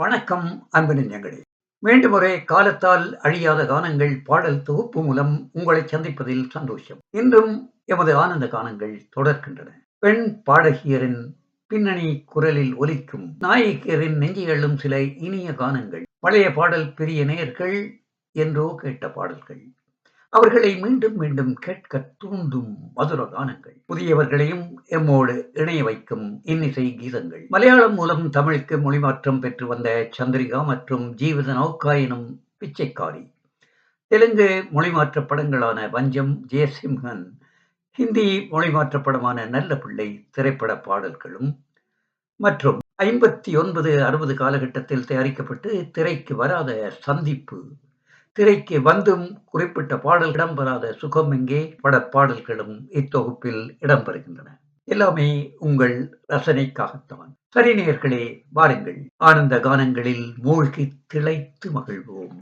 வணக்கம் அன்பு நெஞ்சங்களே. மீண்டும் ஒரு காலத்தால் அழியாத கானங்கள் பாடல் தொகுப்பு மூலம் உங்களை சந்திப்பதில் சந்தோஷம். இன்றும் எமது ஆனந்த கானங்கள் தொடர்கின்றன. பெண் பாடகியரின் பின்னணி குரலில் ஒலிக்கும் நாயகியரின் நெஞ்சிகளும் சில இனிய கானங்கள். பழைய பாடல் பிரிய நேயர்கள் என்றோ கேட்ட பாடல்கள். அவர்களை மீண்டும் மீண்டும் கேட்க தூண்டும் மதுர கானங்கள். புதியவர்களையும் எம்மோடு இணைய வைக்கும் இன்னிசை கீதங்கள். மலையாளம் மூலம் தமிழுக்கு மொழிமாற்றம் பெற்று வந்த சந்திரிகா மற்றும் ஜீவித நௌகா எனும் பிச்சைக்காரி. தெலுங்கு மொழிமாற்ற படங்களான வஞ்சம், ஜெயசிம்ஹன், ஹிந்தி மொழிமாற்ற படமான நல்ல பிள்ளை திரைப்பட பாடல்களும் மற்றும் 59, 60 காலகட்டத்தில் தயாரிக்கப்பட்டு திரைக்கு வராத சந்திப்பு, திரைக்கு வந்தும் குறிப்பிட்ட பாடல் இடம்பெறாத சுகம் எங்கே பாடல்களும் இத்தொகுப்பில் இடம்பெறுகின்றன. எல்லாமே உங்கள் ரசனைக்காகத்தான். சரி நேயர்களே, வாருங்கள் ஆனந்த கானங்களில் மூழ்கி திளைத்து மகிழ்வோம்.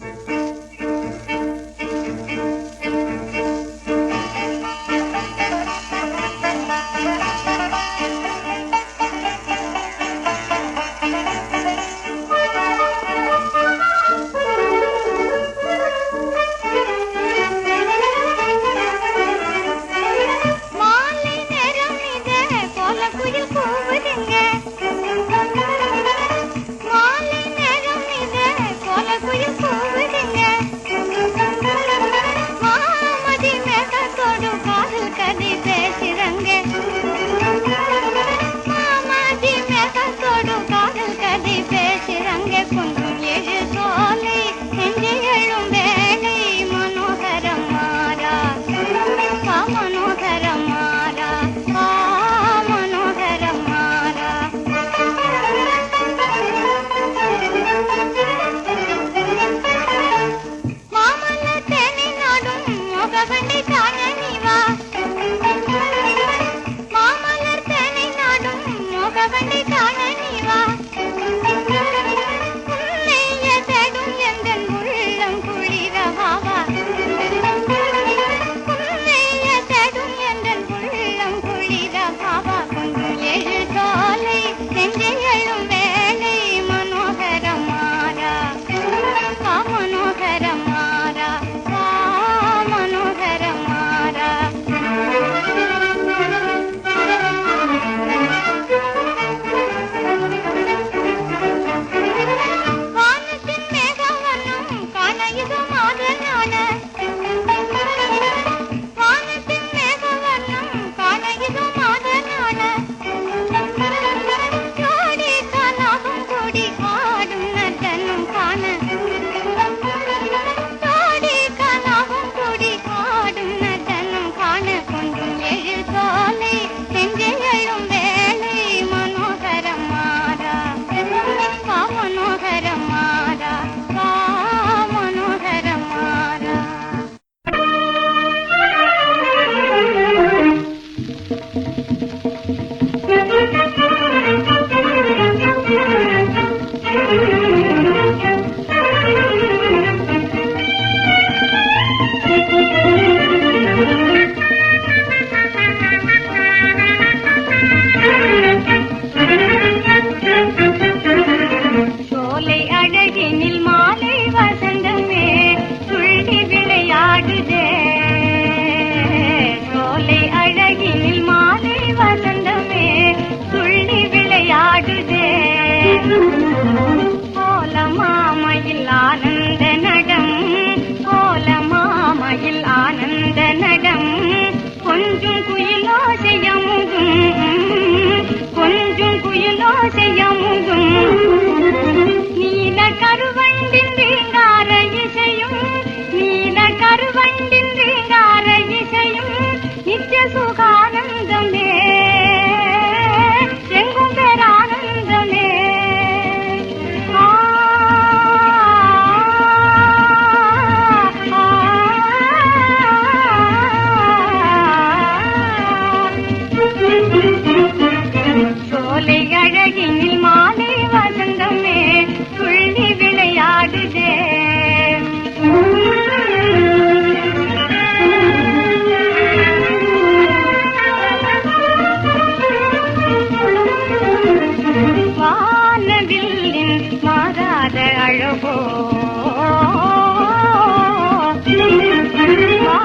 அழகோ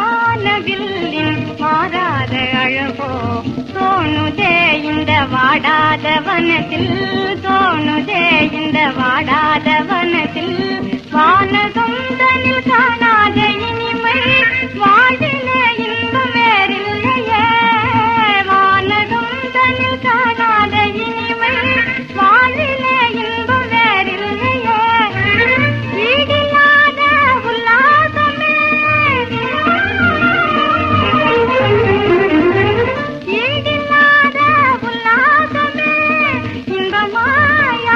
வானவில்லின் மாறாத அழகோ தோணுதே இந்த வாடாத வனத்தில் தோணுதே இந்த வாடாத வனத்தில் வானகம் தனில் காணாத இனிமை வாழ்விலே இன்பம் வேறில்லையே வானகம் தனில் காணாத இனிமை வாழ்விலே இன்பம் வேறில்லையே ஈடில்லாத உல்லாசமே ஈடில்லாத உல்லாசமே இன்பமாயாடுவேனே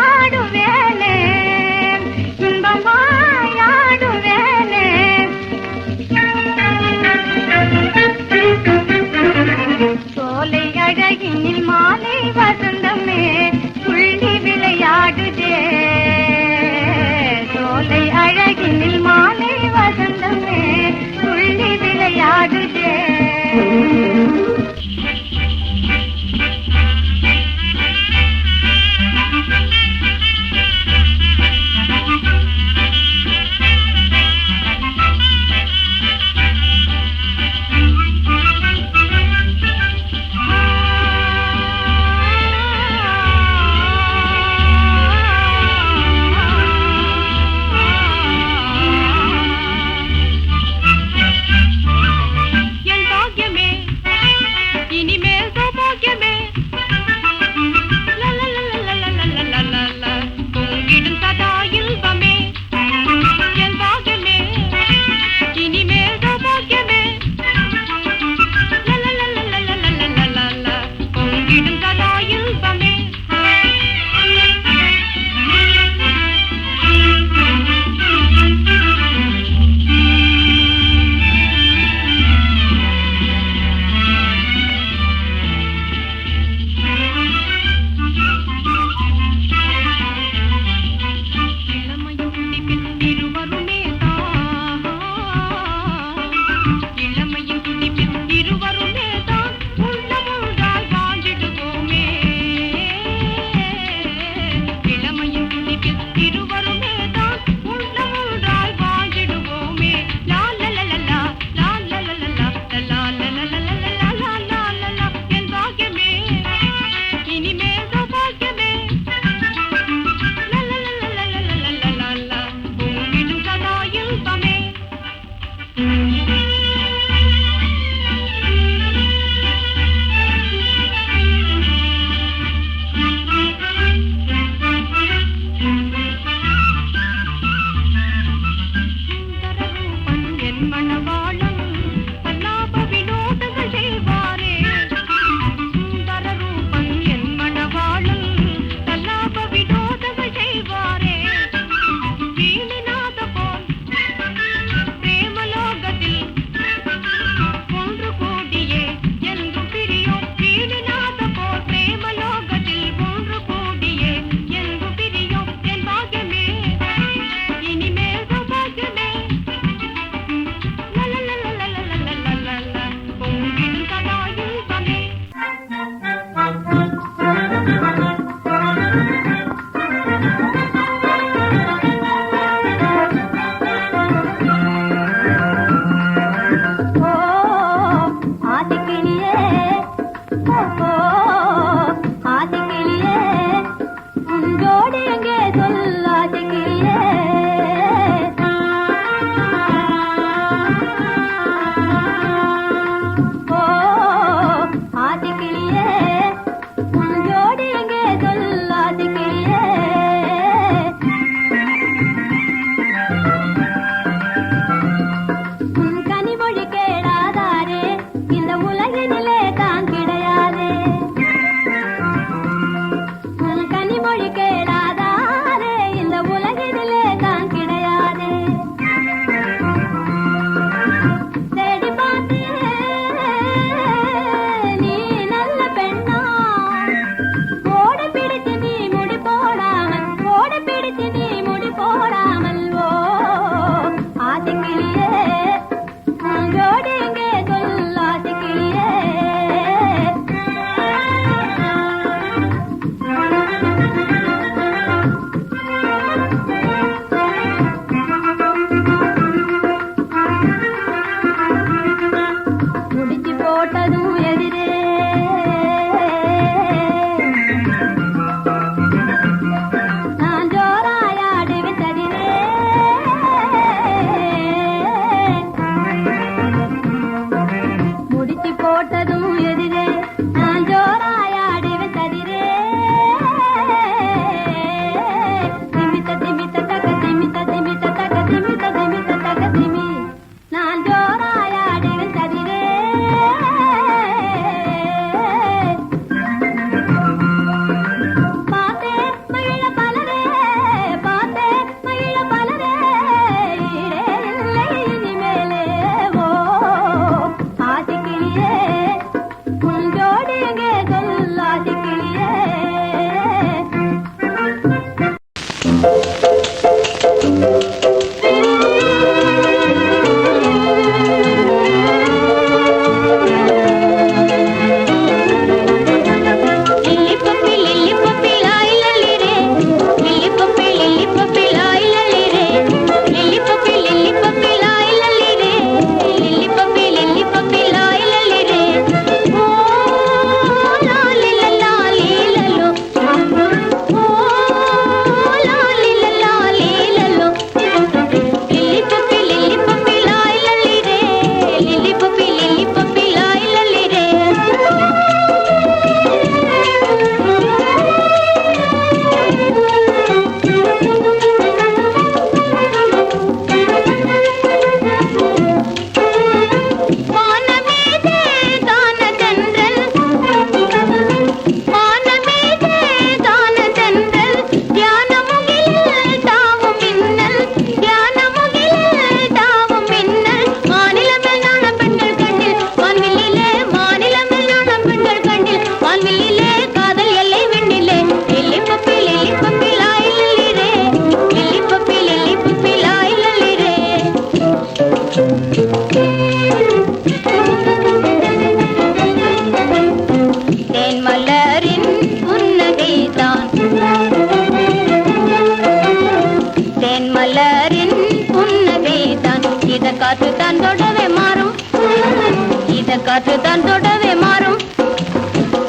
காற்று தான் தொடவே மாறும்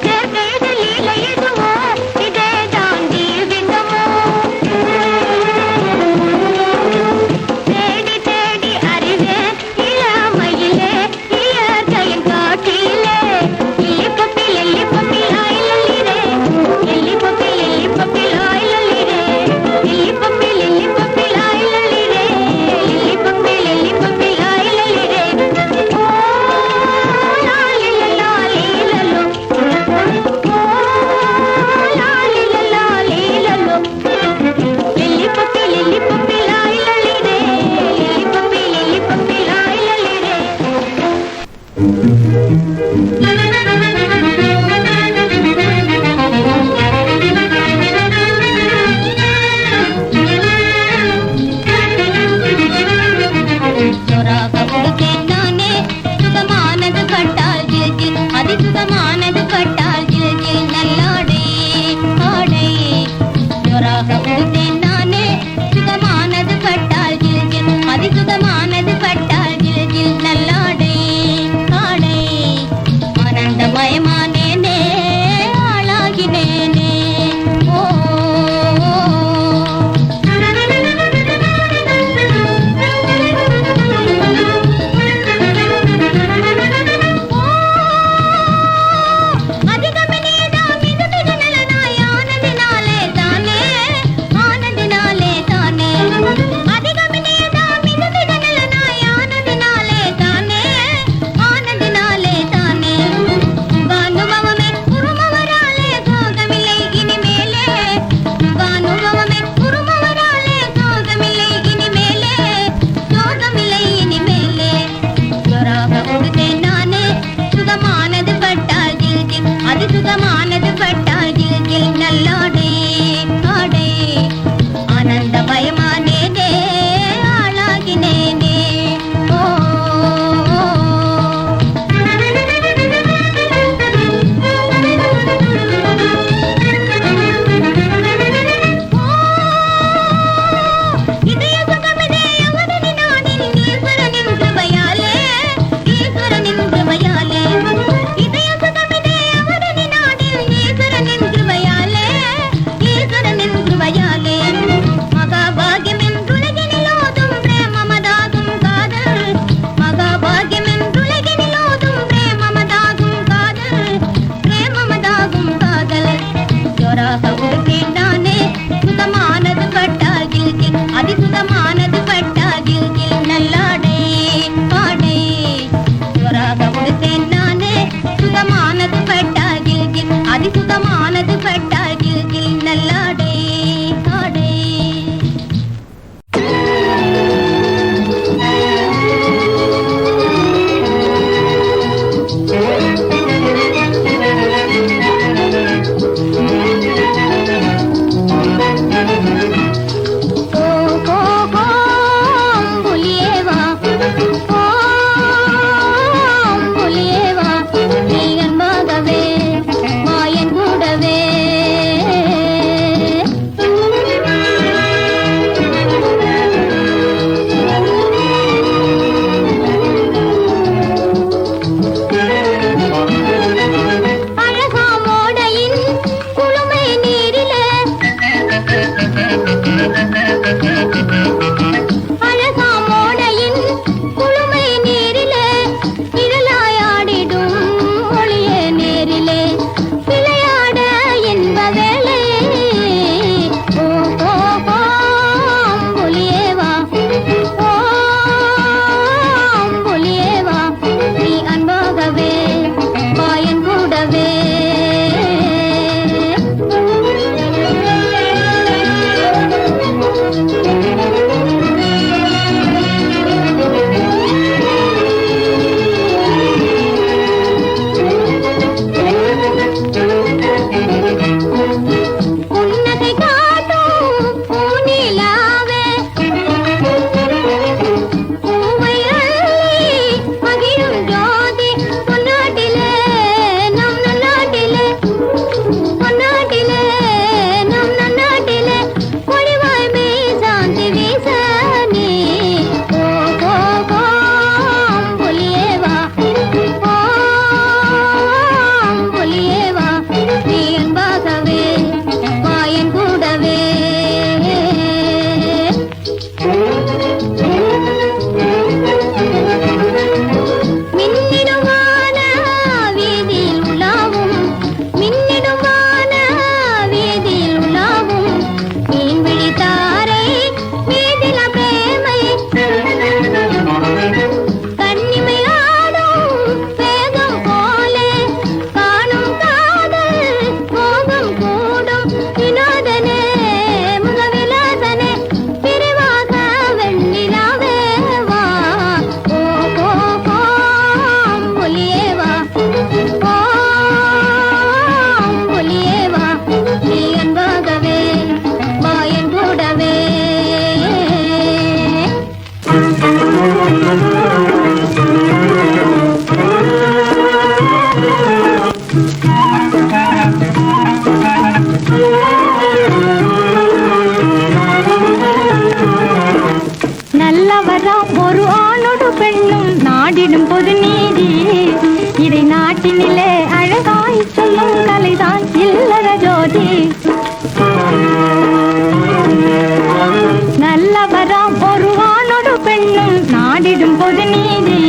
செயற்கையது லீலை எதுவோ இதே தாண்டி விந்தமோ தேடி தேடி அறிவேன் இளமையிலே இயற்கையின் காட்டிலே லில்லிப்பப்பில் ஆயிலல்லிரே லில்லிப்பப்பில் ஆயிலல்லிரே லில்லிப்பப்பில் ஆயிலல்லிரே லில்லிப்பப்பில் ஆயிலல்லிரே ஓ லாலி நாட்டினிலே அழகாய் சொல்லும் கலைதான் இல்லற ஜோதி. நல்லவராம் ஒரு ஆணோடு பெண்ணும் நாடிடும் பொது நீதி.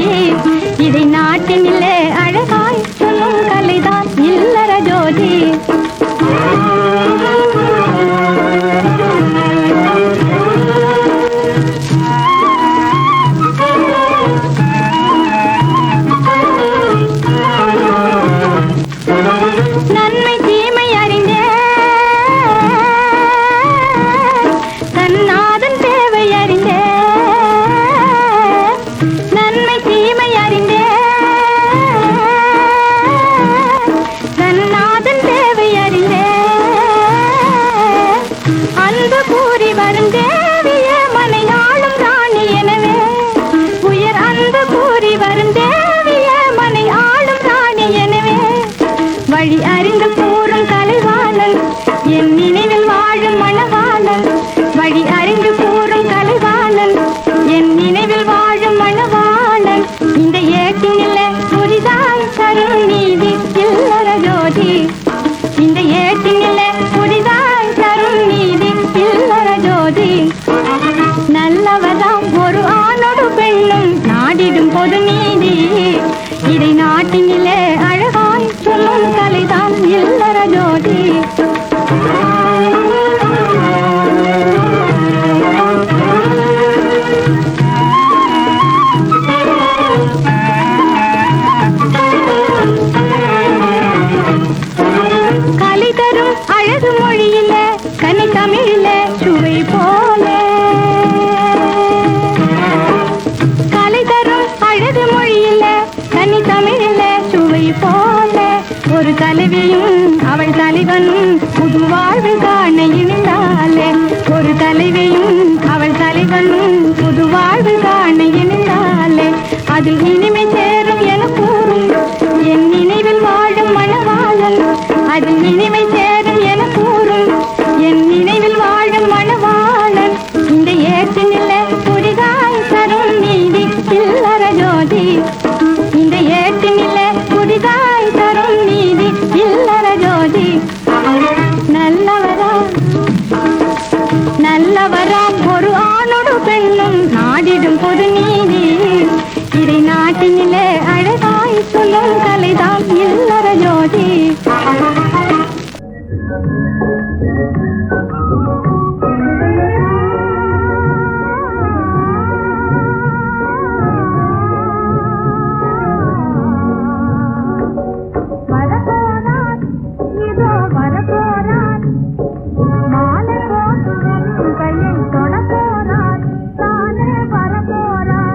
இதை நாட்டினிலே அழகாய் சொல்லும் கலைதான் இல்லற ஜோதி. நன்மை தீமை அறிந்தே தன்னாதன் தேவை அறிந்தே. நன்மை தீமை அறிந்தே தன்னாதன் தேவை அறிந்தே. அன்பு கூறி வரும் தேவிய மனையாளும் ராணி எனவே. உயர் அன்பு கூறி வரும் தேவிய மனை ஆளும் ராணி எனவே. வழி அறிந்து கூறும் கலைவாணன் என் நினைவில் வாழும் மணவாளன். வழி அறிந்து கூறும் கலைவாணன் என் நினைவில் வாழும் மணவாளன். இந்த ஏட்டினிலே புதிதாய் தரும் நீதி இல்லற ஜோதி. இந்த ஏட்டினிலே புதிதாய் தரும் நீதி இல்லற ஜோதி. நல்லவதாம் ஒரு ஆணோடு பெண்ணும் நாடிடும் பொது நீதி. இதை நாட்டினிலே அழகாய் சொல்லும் கலைதான் இல்லற ஜோதி. கலை தரும் அழகு மொழியில கனி தமிழில சுவை போல. கலை தரும் அழகு மொழியில கனி தமிழில சுவை போல. ஒரு தலைவியும் அவள் தலைவனும் புது வாழ்வு காண இணைந்தாலே. ஒரு தலைவியும் அவள் தலைவனும் புது வாழ்வு காண இணைந்தாலே. அதில் இனிமை சேரும் என கூறும் என் நினைவில் வாழும் மணவாளன். அதில் இனிமை சேரும் என கூறும் என் நினைவில் வாழும் மணவாளன். இந்த ஏற்றினிலே புதிதாய் தரும் நீதி இல்லற ஜோதி. இந்த ஏற்றினிலே புதிதாய் தரும் நீதி இல்லற ஜோதி. நல்லவராம் ஒரு ஆணோடு பெண்ணும் நாடிடும் பொது நீதி. இதை நாட்டினிலே அழகாய் சொல்லும் கலைதான் இல்லற ஜோதி. வரப்போனார் இதோ வரப்போனார். மாலை போட்டு கையை தொட போறார். தானே வரப்போறார்.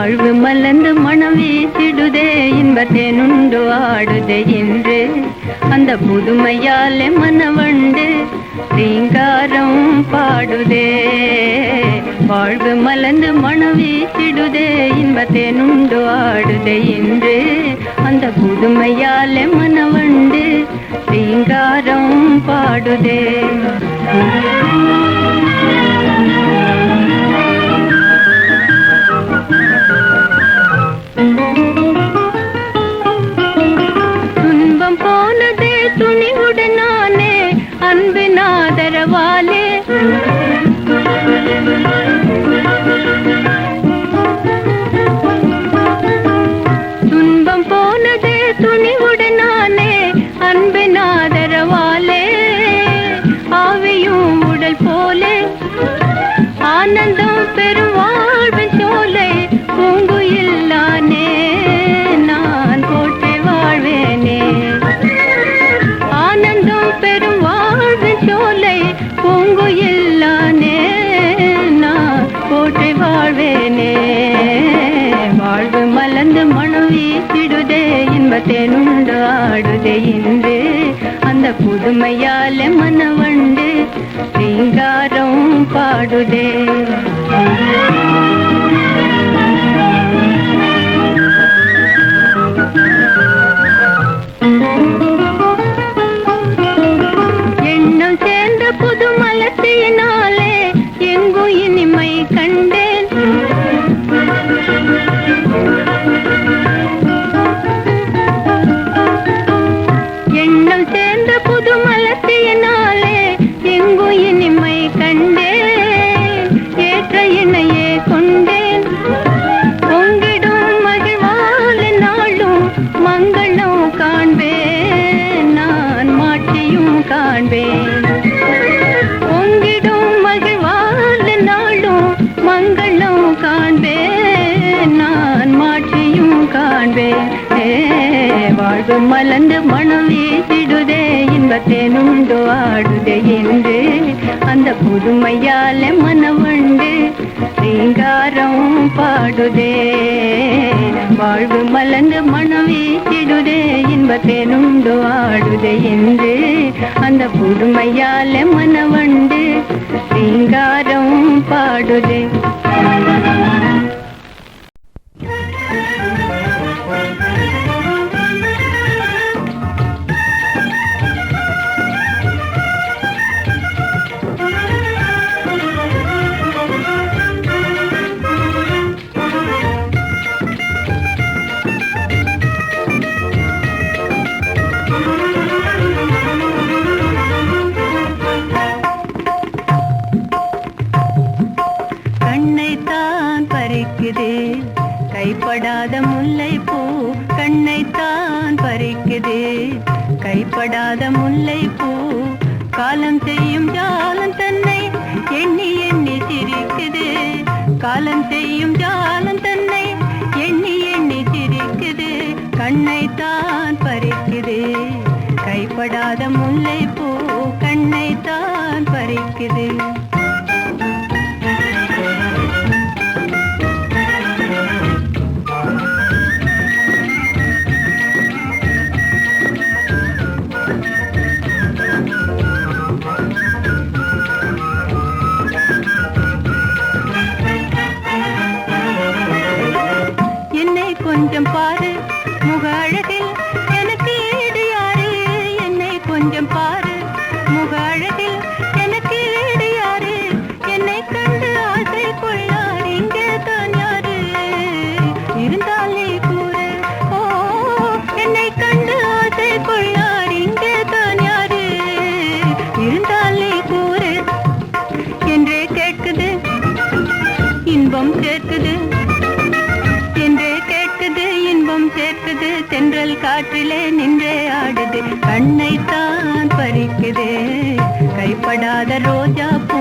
வாழ்வு மலர்ந்து மனம் வீசிடுதே இன்பத்தேனுண்டு ஆடுதே என்று அந்த புதுமையாலே மனவண்டு ரீங்காரம் பாடுதே. வாழ்வு மலர்ந்து மனம் வீசிடுதே இன்பத்தேனுண்டு ஆடுதே என்று அந்த புதுமையாலே மனவண்டு ரீங்காரம் பாடுதே. துன்பம் போனதே துணிவுடனானே அன்பினாதரவாலே துன்பம் போனதே துணிவுடனானே அன்பினாதரவாலே ஆவியும் உடல் போலே ஆனந்தம் பெரும் வாழ்வின் சோலை பூங்குயில்லானே நான் போற்றி வாழ்வேனே. ஆனந்தம் பெரும் வாழ்வின் சோலை பூங்குயில்லானே நான் போற்றி வாழ்வேனே. வாழ்வு மலர்ந்து மனம் வீசிடுதே இன்பத்தேனுண்டு ஆடுதே என்று அந்த புதுமையாலே மனவண்டு ரீங்காரம் பாடுதே. எண்ணம் சேர்ந்த புது மலர்ச்சியினாலே எங்கும் இனிமை கண்டேன். எண்ணம் சேர்ந்த புது மலர்ச்சியினாலே எங்கும் இனிமை கண்டேன். ஏற்ற இணையே கொண்டேன் பொங்கிடும் மகிழ்வால் நாளும் மங்களம் காண்பேன் நான் மாற்றியும் காண்பேன். பொங்கிடும் மகிழ்வால் நாளும் மங்களம் காண்பேன் நான் மாற்றியும் காண்பேன். வாழ்வு மலர்ந்து மனம் வீசிடுதே இன்பத்தேனுண்டு ஆடுதே என்று அந்த புதுமையாலே மனவண்டு ரீங்காரம் பாடுதே. வாழ்வு மலர்ந்து மனம் வீசிடுதே இன்பத்தேனுண்டு ஆடுதே என்று அந்த புதுமையாலே மனவண்டு ரீங்காரம் பாடுதே. கண்ணைத்தான் பறிக்குது கைப்படாத முல்லை பூ, கண்ணைத்தான் பறிக்குது கைப்படாத முல்லை பூ. காலம் செய்யும் ஜாலம் தன்னை எண்ணி எண்ணி சிரிக்குது. காலம் செய்யும் ஜாலம் தன்னை எண்ணி எண்ணி சிரிக்குது. கண்ணைத்தான் பறிக்குது கைப்படாத முல்லை பூ, கண்ணைத்தான் பறிக்குது. கொஞ்சம் பாரு முக அழகில் எனக்கு ஈடு யாரு. என்னை கொஞ்சம் பாரு முக அழகில் எனக்கு ஈடு யாரு. என்னை கண்டு ஆசை கொள்ளார் இங்கே தான் யாரு. இருந்தாலே கூறு ஓ என்னை கண்டு ஆசை கொள்ளார் இங்கே தான் யாரு. இருந்தாலே கூறு என்றே கேட்குது இன்பம் சேர்க்குது. இன்பம் சேர்க்குது தென்றல் காற்றிலே நின்றே ஆடுது. கண்ணைத்தான் பறிக்குது கைப்படாத ரோஜா பூ.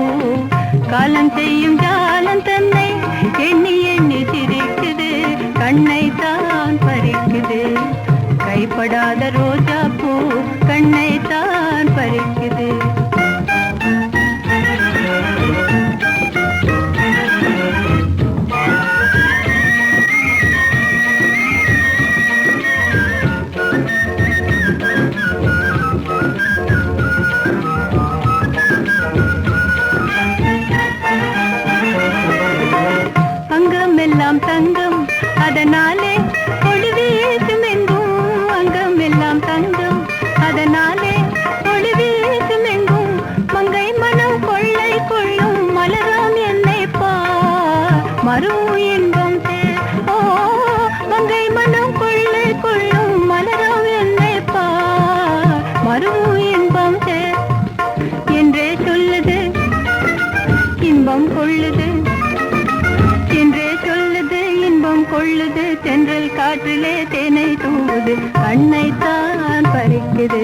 காலம் செய்யும் ஜாலம் தன்னை எண்ணி எண்ணி சிரிக்குது. கண்ணைத்தான் பறிக்குது கைப்படாத ரோஜா பூ, கண்ணைத்தான் பறிக்குது. எல்லாம் தங்கம், அதனாலே ஒளி வீசும் எங்கும். அங்கம் எல்லாம் தங்கம், அதனாலே ஒளி வீசும் எங்கும். மங்கை மனம் கொள்ளை கொள்ளும் மலராம் என்னை பார், மறு இன்பம் சேர். ஓ, மங்கை மனம் கொள்ளை கொள்ளும் மலராம் என்னை பார், மறு இன்பம் சேர். என்றே சொல்லுது இன்பம் கொள்ளுது, என்றே சொல்லுது இன்பம் கொள்ளுது. தென்றல் காற்றிலே தேனை தூவுது, கண்ணைத்தான் பறிக்குது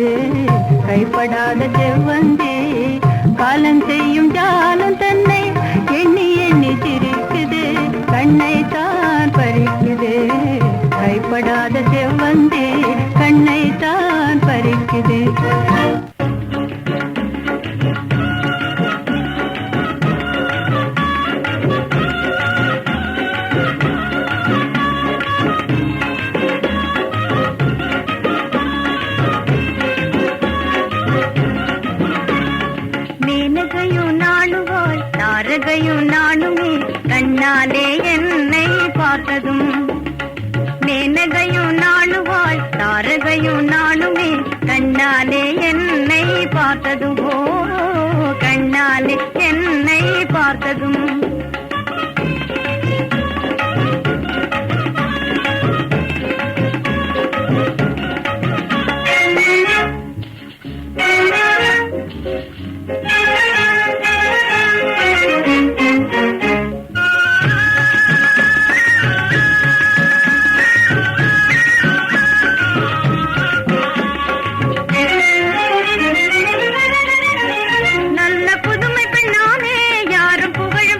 கைப்படாத செவ்வந்தி. காலம் செய்யும் ஜாலம் தன்னை எண்ணி எண்ணி சிரிக்குது, கண்ணைத்தான் பறிக்குது கைப்படாத செவ்வந்தி, கண்ணைத்தான் பறிக்குது. மேனகையும் நாணுவாள் தாரகையும் நானுமே, கண்ணாலே என்னை பார்த்ததும். மேனகையும் நாணுவாள் தாரகையும் நானுமே, கண்ணாலே என்னை பார்த்ததும். ஓ, கண்ணாலே என்னை பார்த்ததும். நல்ல புதுமை பெண்ணானே யாரும் புகழும்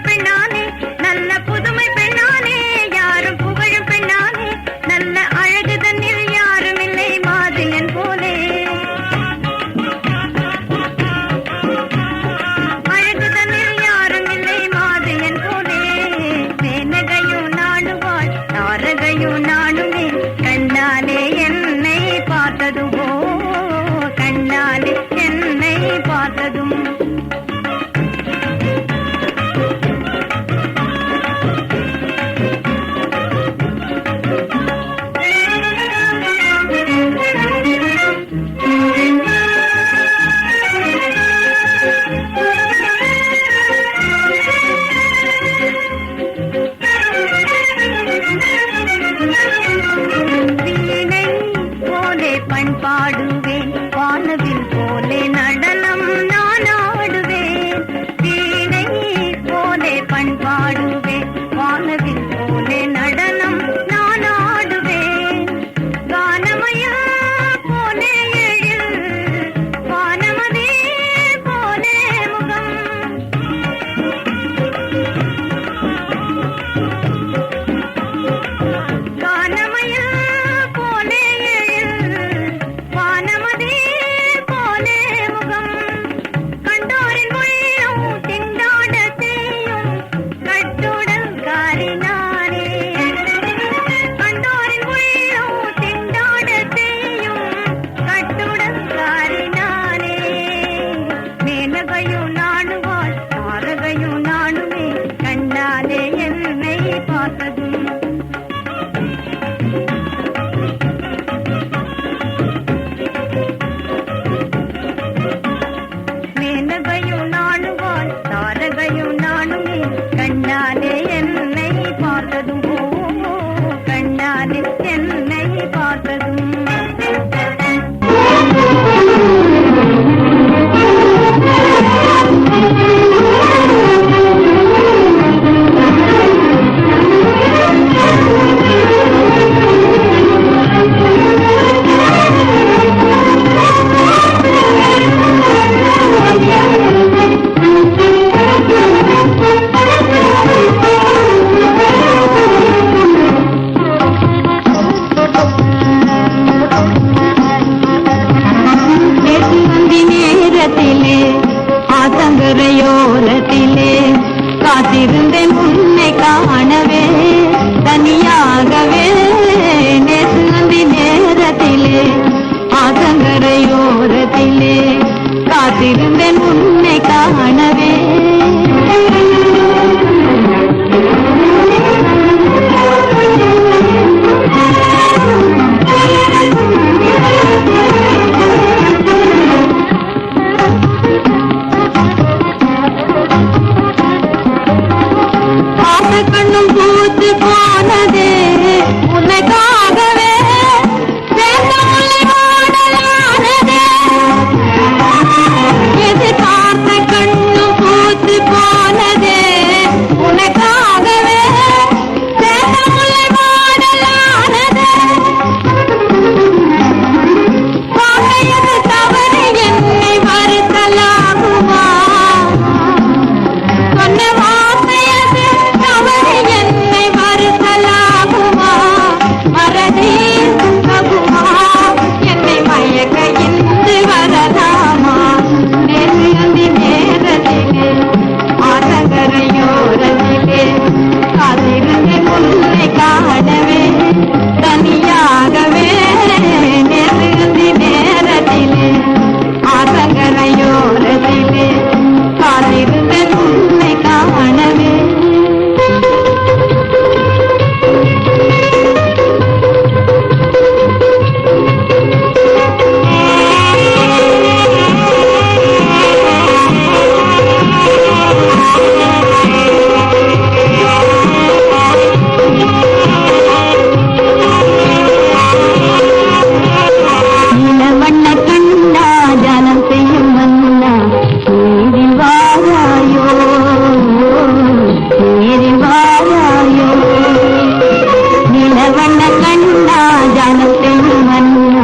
கல்யாணத்தை மன்னா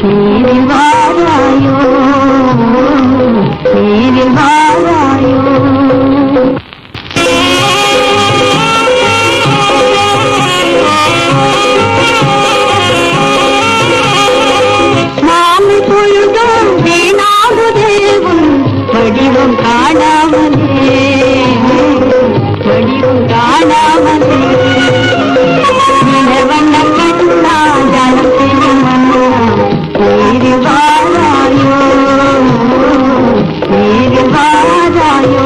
நீரில் வாராயோ நீரில் வாராயோ மாலை பொழுதும் வீணாகுதே உன் வடிவம் காணாமலே வடிவம் காணாமலே நிலவண்ண கண்ணா ஜலம் செய்யும் மன்னா நீரில் வாராயோ நீரில் வாராயோ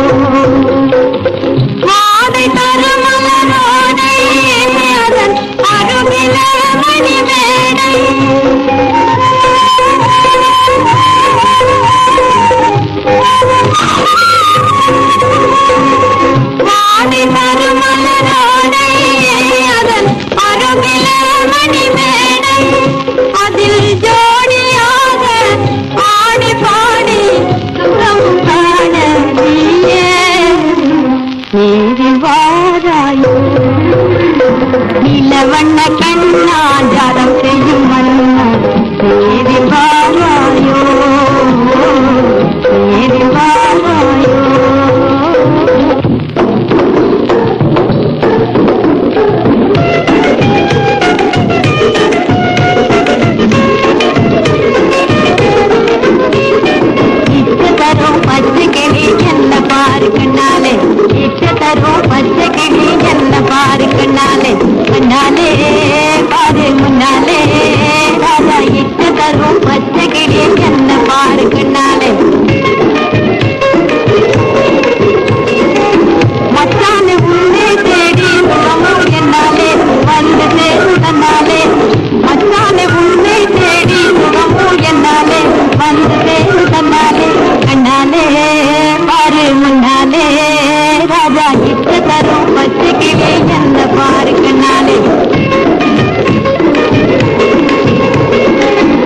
மாதை தருமலரோடை அதன் அருகில மணிமேடை மாதை தருமலரோடை அதன் அருகில மணிமேடை அதில் ஜோடியாக ஆடி பாடி சுகம் காண நீயே நீரில் வாராயோ நிலவண்ண கண்ணா ஜாலம் செய்யும் மன்னா நீரில் வாராயோ நீரில் வாராயோ தரும் பச்சை கிளி என்ன பாரு கண்ணாலே இட்டு தரும் பச்சை கிளி என்ன பாரு கண்ணாலே கண்ணாலே பாரு முன்னாலே ராஜா இட்டு தரும் பச்சை கிளி என்ன பாரு கண்ணாலே மச்சான உன்னை தேடி முகமும் என்னாலே வந்து சேரும் தன்னாலே மச்சான உன்னை தேடி முகமும் என்னாலே வந்து சேரும் தன்னாலே கண்ணாலே பாரு முன்னாலே ராஜா இட்டு தரும் பச்சை கிளி என்ன பாரு கண்ணாலே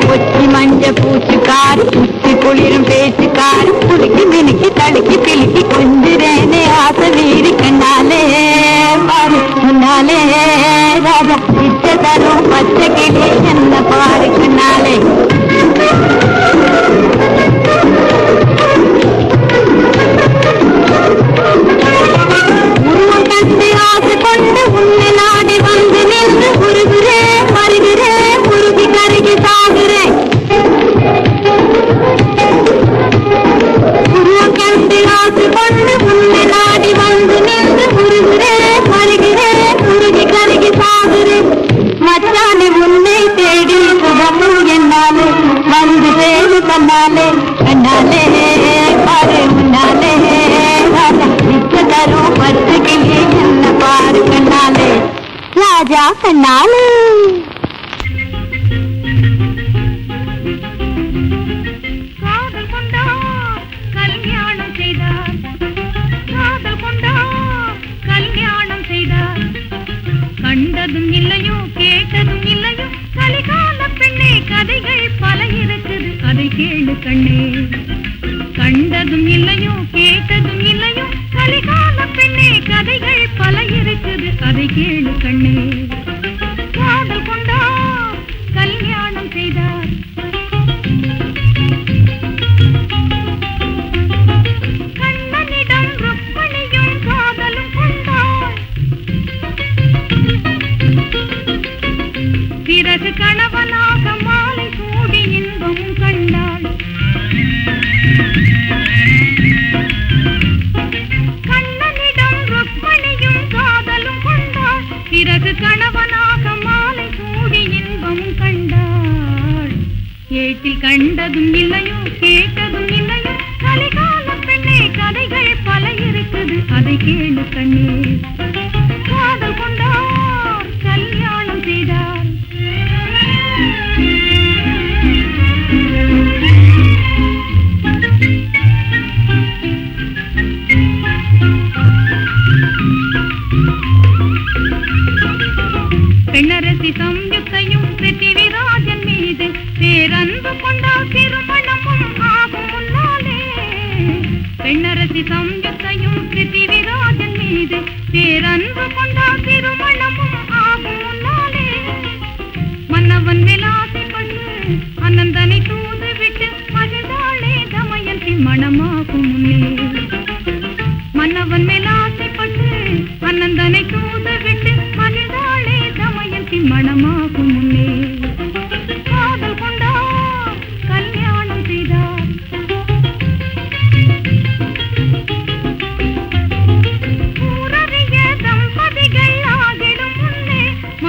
கொச்சி மஞ்ச பூச்சுக்காரு சுத்தி குளிரும் பேச்சுக்காரு புதுக்கி மினுக்கி தடுக்கி பிலுக்கி கொஞ்சிரேனே ஆசை வீரி கண்ணாலே பாரு முன்னாலே ராஜா இட்டு தரும் பச்சை கிளி என்ன பாரு கண்ணாலே உருவம் கண்டு ஆசை கொண்டு உன்னை நாடி வந்து நின்று உருகுறேன் மருகிறேன் உருகி கருகி சாகுறேன் உருவம் கண்டு ஆசை கொண்டு உன்னை நாடி வந்து நின்று உருகுறேன் மருகிறேன் உருகி கருகி சாகுறேன் மச்சானே உன்னை தேடி சுகமும் என்னாலே வந்து தேடி தன்னாலே கண்ணாலே பாரு முன்னாலே தரும் பச்சை கிளி என்ன பாரு கண்ணாலே ராஜா கண்ணாலே காதல் கொண்டார் கல்யாணம் செய்தார் காதல் கொண்டார் கல்யாணம் செய்தார் கண்டதும் இல்லையோ கேட்டதும் இல்லையோ கலிகால பெண்ணே கதைகள் பல இருக்குது அதை கேளு கண்ணே கண்டதும் இல்லையோ கேட்டதும் இல்லையோ கலிகால பெண்ணே கதைகள் பல இருக்குது அதை கேளு கண்ணே காதல் கொண்டார் கல்யாணம் செய்தார் கண்ணனிடம் ருக்மணியும் காதலும் கொண்டார் பிறகு கணவனாக மாலை சூடி இன்பமும் கண்டாள் கண்ணனிடம் ருக்மணியும் காதலும் கொண்டாள் பிறகு கணவனாக மாலை சூடி இன்பமும் கண்டாள் ஏட்டில் கண்டதும் இல்லையோ கேட்டதும் இல்லையோ கலிகால பெண்ணே கதைகள் பல இருக்குது அதை கேளு கண்ணே காதல் கொண்டார் கல்யாணம் செய்தார் பெண்ணரசி சம்யுக்தையும் பிருத்திவிராஜன் மீது பேரன்பு கொண்டால் திருமணமும் ஆகும் முன்னாலே பெண்ணரசி சம்யுக்தையும் பிருத்திவிராஜன் மீது பேரன்பு கொண்டால் திருமணமும் ஆகும் முன்னாலே மன்னவன்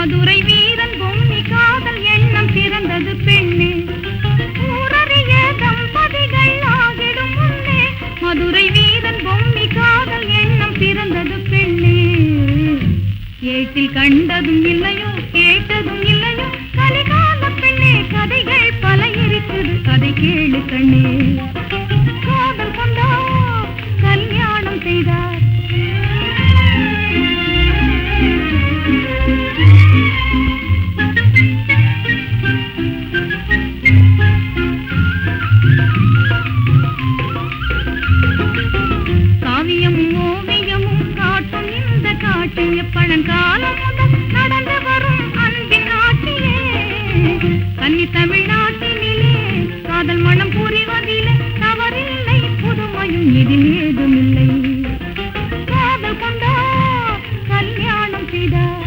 மதுரை வீரன் பொம்மி காதல் எண்ணம் பிறந்தது பெண்ணே. ஊரறிய தம்பதிகள் ஆகிடும் முன்னே மதுரை வீரன் பொம்மி காதல் எண்ணம் பிறந்தது பெண்ணே. ஏட்டில் கண்டதும் இல்லையோ கேட்டதும் இல்லையோ கலிகால பெண்ணே, கதைகள் பல இருக்குது கதை கேளு கண்ணே. காதல் கொண்டார் கல்யாணம் செய்தார், காவியமும் ஓவியமும் காட்டும் இந்த காட்டிய பழங்காலம் முதல் நடந்து வரும் அன்பின் ஆட்சியே. கன்னி தமிழ்நாட்டினிலே காதல் மனம் புரிவதிலே தவறில்லை, புதுமையும் இதில் ஏதுமில்லை. காதல் கொண்டார் கல்யாணம் செய்தார்.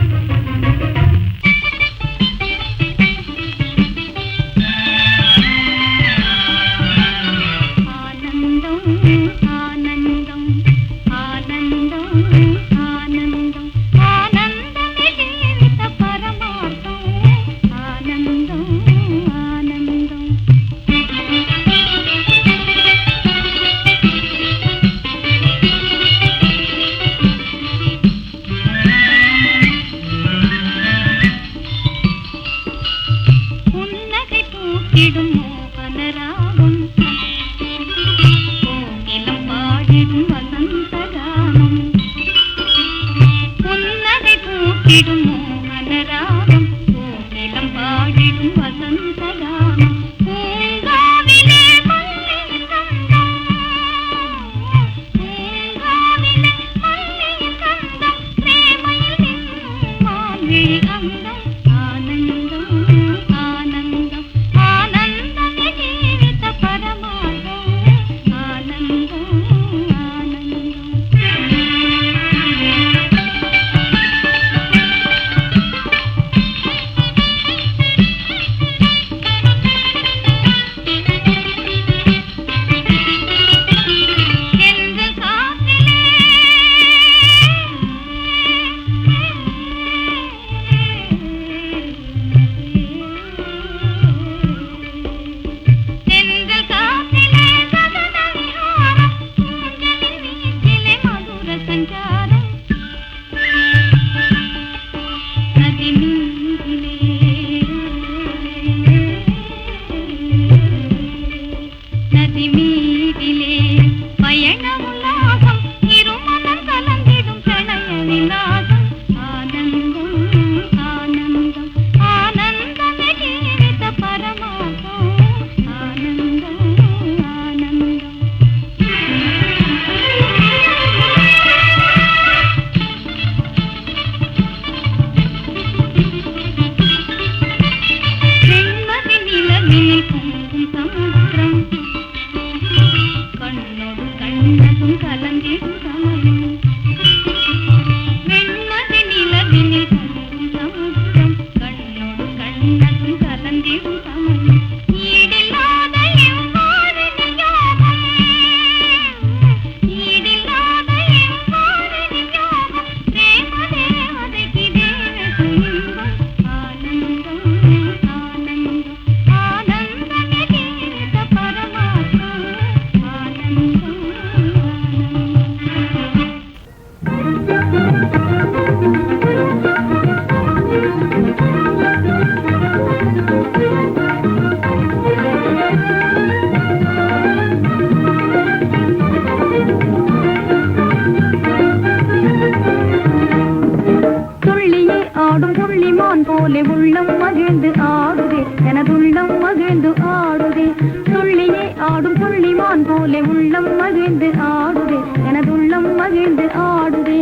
போலே உள்ளம் மகிழ்ந்து ஆடுதே, எனதுள்ளம் மகிழ்ந்து ஆடுதே. துள்ளியே ஆடும் துள்ளிமான் போலே உள்ளம் மகிழ்ந்து ஆடுதே, எனதுள்ளம் மகிழ்ந்து ஆடுதே.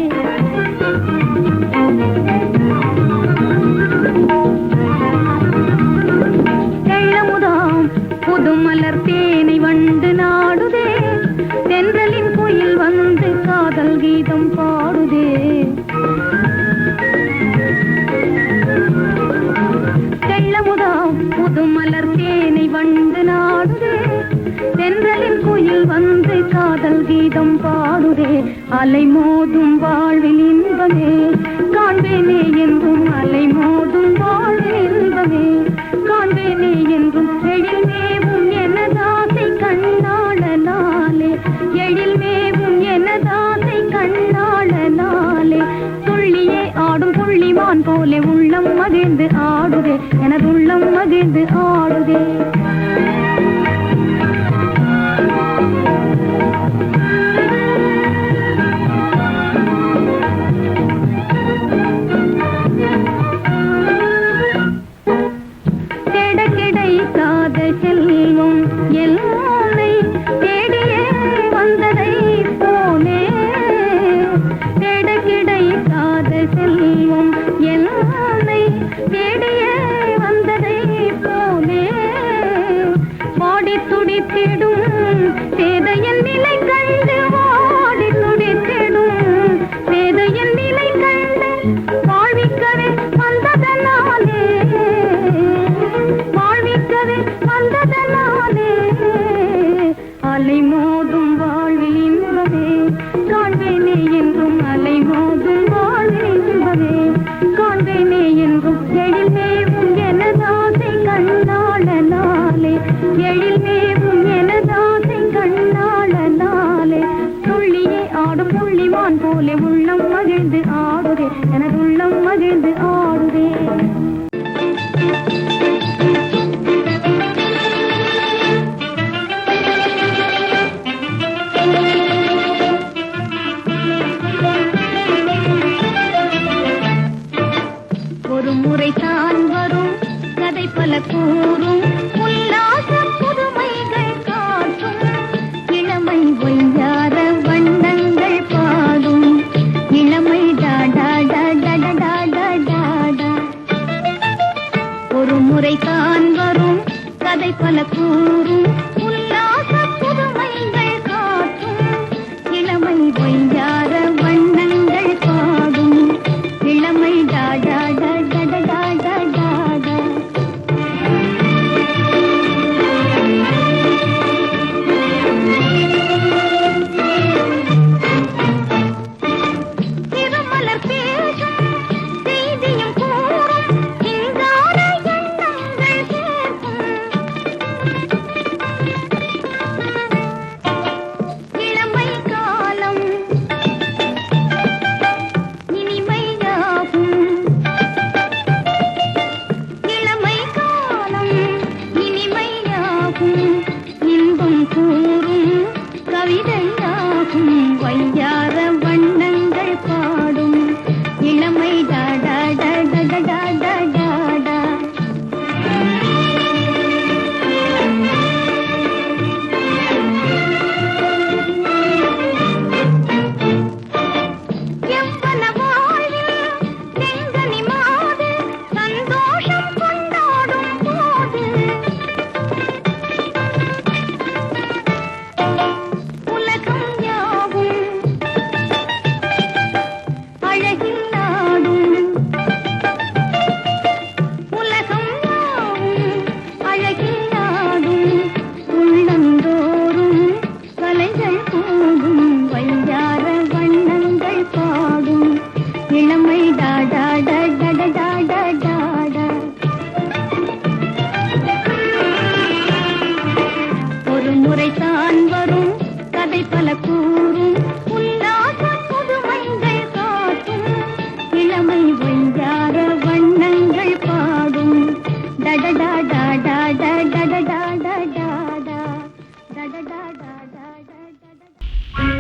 தெள்ளமுதாம் புது மலர் தேனை வண்டு நாடுதே, தென்றலின் குயில் வந்து காதல் கீதம் பாடுதே. புது மலர் தேனை வண்டு நாடுதே, தென்றலின் குயில் வந்து காதல் கீதம் பாடுதே. அலை மோதும் வாழ்வில் இன்பமே காண்பேனே என்றும் அலை மோதும் புள்ளிமான் போலே உள்ளம் மகிழ்ந்து ஆடுதே எனதுள்ளம் மகிழ்ந்து ஆடுதே போலே உள்ளம் மகிழ்ந்து ஆடுதே எனதுள்ளம் மகிழ்ந்து ஆடுதே ஒரு முறை தான் வரும் கதை பல கூறும் உல்லாச புதுமைகள் காட்டும் இளமை ஒய்யார வண்ணங்கள் பாடும் இளமை டாடா டாடா டாடா டாடா ஒரு முறை தான் வரும் கதை பல கூறும் உல்லாச புதுமைகள் காட்டும் இளமை ஒய்யார வண்ணங்கள் பாடும் இளமை டாடா டாடா டாடா டாடா திருமலர் பேசும் செய்தியும் கூறும் இன்றான எண்ணங்கள் சேர்க்கும் இளமை காலம் இனிமையாகும் இளமை காலம் இனிமையாகும் இன்பம் கூறும் கவிதையாகும் வையார வண்ணங்கள் பாடும் இளமை டாடா டாடா டாடா டாடா எவ்வன வாழ்வில் செங்கனி மாது சந்தோஷம் கொண்டாடும் போது உலகம் யாவும் அழகில் நாடும் உலகம் யாவும் அழகில் நாடும் உள்ளந்தோறும் கலைகள் கூடும் வையார வண்ணங்கள் பாடும் இளமை டாடா டாடா டாடா டாடா ஒரு முறை தான் வரும் கதை பல கூறும் உல்லாச புதுமைகள் காட்டும் இளமை வையார வண்ணங்கள் பாடும் டடடா டாடா டாடா டாடா டாடா டடடா டாடா டாடா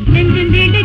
நெஞ்சின்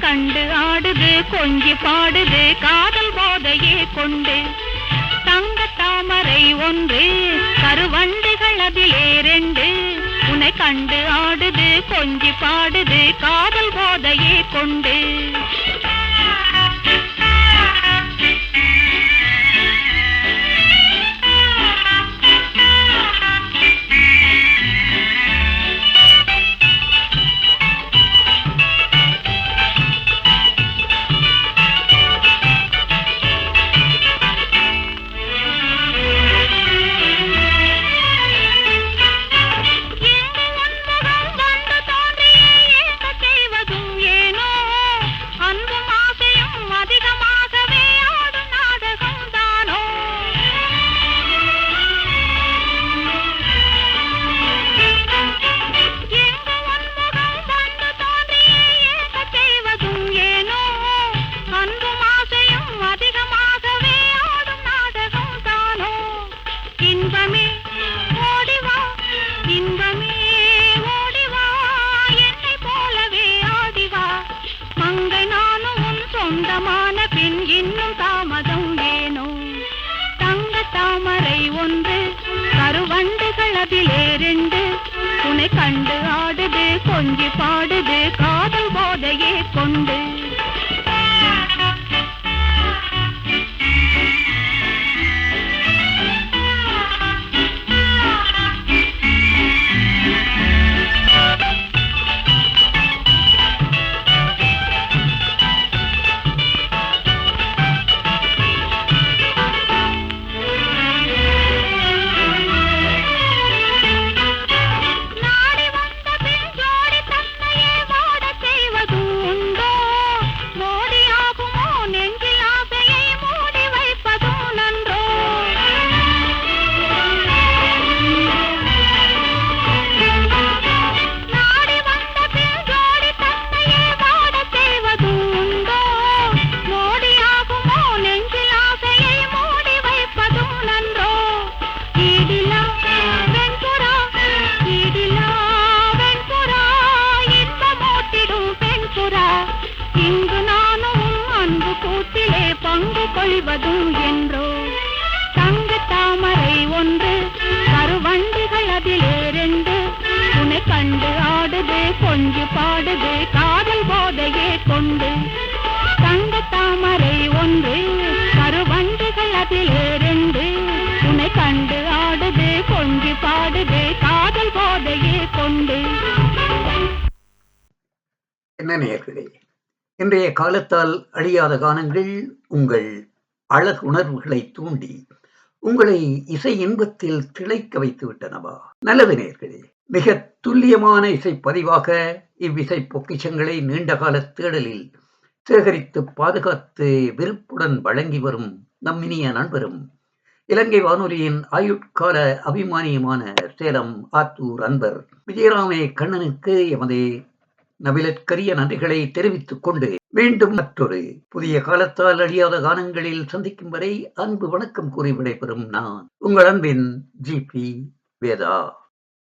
கண்டு ஆடுது கொஞ்சி பாடுது காதல் போதையே கொண்டு தங்க தாமரை ஒன்று கருவண்டுகள் அதிலே ரெண்டு உன்னை கண்டு ஆடுது கொஞ்சி பாடுது காதல் போதையே கொண்டு சொந்தமான பின் இன்னும் தாமதம் ஏனோ தங்க தாமரை ஒன்று கருவண்டுகள் அதிலே ரெண்டு உன்னை கண்டு ஆடுது கொஞ்சி பாடுது காதல் போதையே கொண்டு கொள்வதும் என்றோ தங்க தாமரை ஒன்று கருவண்டுகள் அதிலே ரெண்டு உன்னை கண்டு ஆடுது கொஞ்சி பாடுது காதல் போதையே கொண்டு தங்க தாமரை ஒன்று கருவண்டுகள் அதிலே ரெண்டு உன்னை கண்டு ஆடுது கொஞ்சி பாடுது காதல் போதையே கொண்டு. என்ன நேயர்களே, இன்றைய காலத்தால் அழியாத கானங்கள் உங்கள் அழகு உணர்வுகளை தூண்டி உங்களை இசை இன்பத்தில் திளைக்க வைத்து விட்டனவா? நல்லது நேயர்களே, மிக துல்லியமான இசை பதிவாக இவ்விசை பொக்கிஷங்களை நீண்டகால தேடலில் சேகரித்து பாதுகாத்து விருப்புடன் வழங்கி வரும் நம் இனிய நண்பரும் இலங்கை வானொலியின் ஆயுட்கால அபிமானியமான சேலம் ஆத்தூர் அன்பர் விஜயராமே கண்ணனுக்கு எமது நவிலற்கரிய நன்றிகளை தெரிவித்துக் கொண்டு மீண்டும் மற்றொரு புதிய காலத்தால் அழியாத கானங்களில் சந்திக்கும் வரை அன்பு வணக்கம் கூறி விடைபெறும் நான் உங்கள் அன்பின் ஜி.பி. வேதா.